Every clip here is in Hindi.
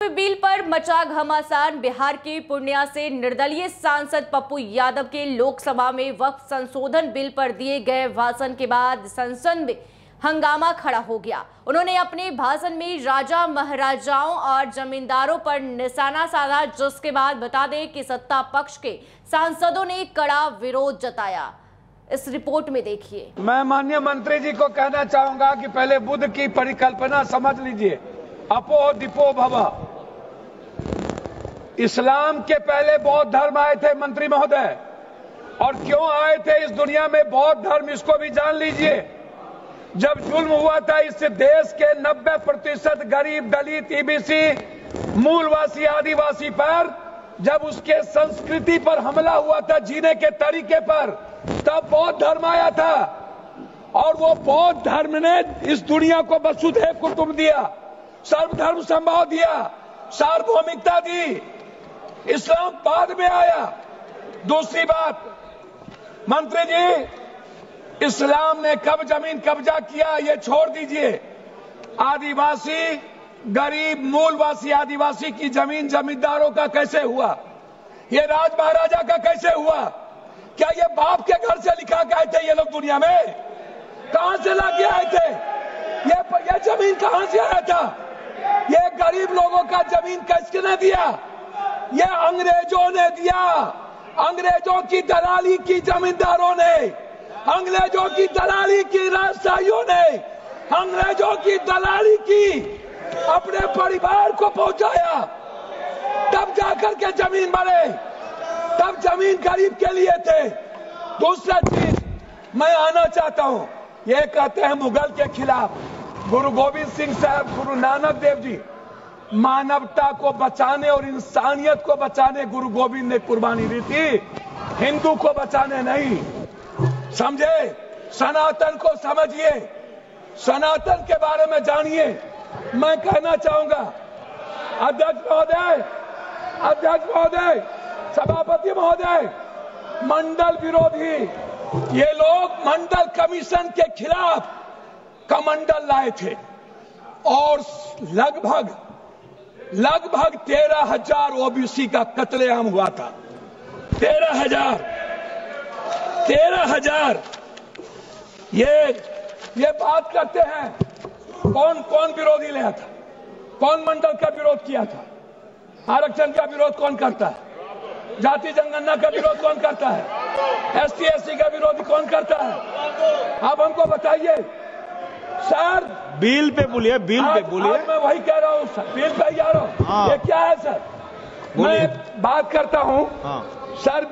बिल पर मचा घमासान। बिहार के पूर्णिया से निर्दलीय सांसद पप्पू यादव के लोकसभा में वक्फ संशोधन बिल पर दिए गए भाषण के बाद संसद में हंगामा खड़ा हो गया। उन्होंने अपने भाषण में राजा महाराजाओं और जमींदारों पर निशाना साधा, जिसके बाद बता दें कि सत्ता पक्ष के सांसदों ने कड़ा विरोध जताया। इस रिपोर्ट में देखिए। मैं माननीय मंत्री जी को कहना चाहूंगा कि पहले बुद्ध की परिकल्पना समझ लीजिए, अपो दिपो भव। इस्लाम के पहले बौद्ध धर्म आए थे मंत्री महोदय, और क्यों आए थे इस दुनिया में बौद्ध धर्म, इसको भी जान लीजिए। जब जुल्म हुआ था इस देश के 90% गरीब, दलित, ईबीसी, मूलवासी, आदिवासी पर, जब उसके संस्कृति पर हमला हुआ था, जीने के तरीके पर, तब बौद्ध धर्म आया था। और वो बौद्ध धर्म ने इस दुनिया को वसुधैव कुटुंब दिया, सर्वधर्म संभाव दिया, सार्वभौमिकता दी। इस्लाम बाद में आया। दूसरी बात, मंत्री जी, इस्लाम ने कब जमीन कब्जा किया ये छोड़ दीजिए। आदिवासी, गरीब, मूलवासी आदिवासी की जमीन जमींदारों का कैसे हुआ? ये राज महाराजा का कैसे हुआ? क्या ये बाप के घर से लिखा के आए थे ये लोग दुनिया में? कहां से लाके आए थे? ये जमीन कहां से आया था? ये गरीब लोगों का जमीन किसने दिया? ये अंग्रेजों ने दिया। अंग्रेजों की दलाली की जमींदारों ने, अंग्रेजों की दलाली की राजशाहियों ने, अंग्रेजों की दलाली की अपने परिवार को पहुंचाया, तब जाकर के जमीन बने। तब जमीन गरीब के लिए थे। दूसरा चीज मैं आना चाहता हूं, ये कहते हैं मुगल के खिलाफ। गुरु गोविंद सिंह साहब, गुरु नानक देव जी मानवता को बचाने और इंसानियत को बचाने गुरु गोविंद ने कुर्बानी दी थी, हिंदू को बचाने नहीं। समझे? सनातन को समझिए, सनातन के बारे में जानिए। मैं कहना चाहूंगा, अध्यक्ष महोदय, अध्यक्ष महोदय, सभापति महोदय, मंडल विरोधी ये लोग मंडल कमीशन के खिलाफ कमंडल लाए थे, और लगभग 13,000 ओबीसी का कत्लेआम हुआ था। 13,000। ये बात करते हैं, कौन कौन विरोधी लाया था? कौन मंडल का विरोध किया था? आरक्षण का विरोध कौन करता है? जाति जनगणना का विरोध कौन करता है? एसटी एससी का विरोध कौन करता है? आप हमको बताइए सर। बिल पे बोलिए, बिल पे बोलिए। मैं वही कह रहा हूँ सर, बिल पे जा रहा हूँ। हाँ। ये क्या है सर? मैं बात करता हूँ। हाँ। सर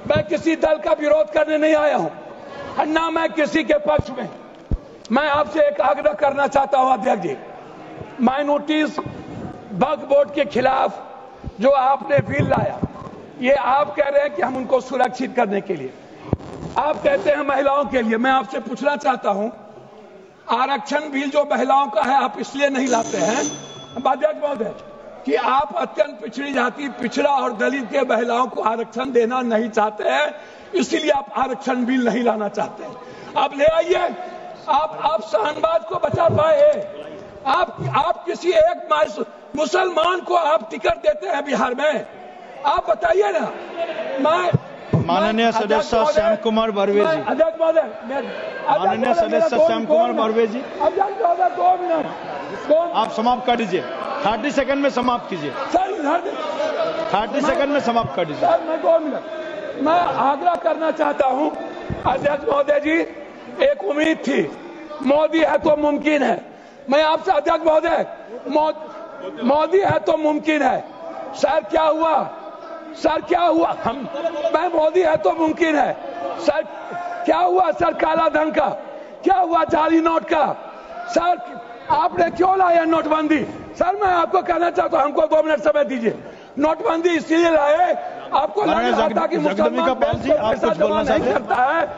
मैं किसी दल का विरोध करने नहीं आया हूँ, ना मैं किसी के पक्ष में। मैं आपसे एक आग्रह करना चाहता हूँ अध्यक्ष जी, माइनॉरिटीज वक्फ बोर्ड के खिलाफ जो आपने बिल लाया, ये आप कह रहे हैं कि हम उनको सुरक्षित करने के लिए, आप कहते हैं महिलाओं के लिए। मैं आपसे पूछना चाहता हूं, आरक्षण बिल जो महिलाओं का है आप इसलिए नहीं लाते हैं अध्यक्ष महोदय कि आप अत्यंत पिछड़ी जाति, पिछड़ा और दलित के महिलाओं को आरक्षण देना नहीं चाहते हैं, इसीलिए आप आरक्षण बिल नहीं लाना चाहते हैं। आप ले आइए। आप शाहनवाज को बचा पाए। आप किसी एक मुसलमान को आप टिकट देते हैं बिहार में? आप बताइए ना। माननीय सदस्य श्याम कुमार बर्वे जी, अध्यक्ष महोदय, माननीय सदस्य श्याम कुमार बर्वे जी, अध्यक्ष महोदय 2 मिनट आप समाप्त कर दीजिए। 30 सेकंड में समाप्त कीजिए सर। 30 सेकंड में समाप्त कर दीजिए सर। मैं 2 मिनट मैं आग्रह करना चाहता हूं अध्यक्ष महोदय जी। एक उम्मीद थी, मोदी है तो मुमकिन है। मैं आपसे अध्यक्ष महोदय, मोदी है तो मुमकिन है। सर क्या हुआ? सर क्या हुआ? मैं मोदी है तो मुमकिन है। सर क्या हुआ? सर काला धन का क्या हुआ? जाली नोट का? सर आपने क्यों लाया नोटबंदी? सर मैं आपको कहना चाहता हूं, हमको 2 मिनट समय दीजिए। नोटबंदी इसलिए लाए, आपको लग रहा था कि मुसलमान पैसा जमा नहीं करता है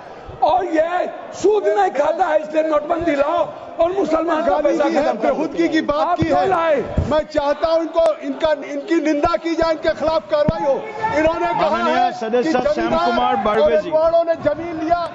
और ये सूद नहीं खाता है, इसलिए नोटबंदी लाओ और मुसलमान का पैसा बेहूदगी की बात की है। मैं चाहता हूं इनकी निंदा की जाए, इनके खिलाफ कार्रवाई हो। इन्होंने कहा है सदस्य श्याम कुमार बर्वे जी, ने जमीन लिया।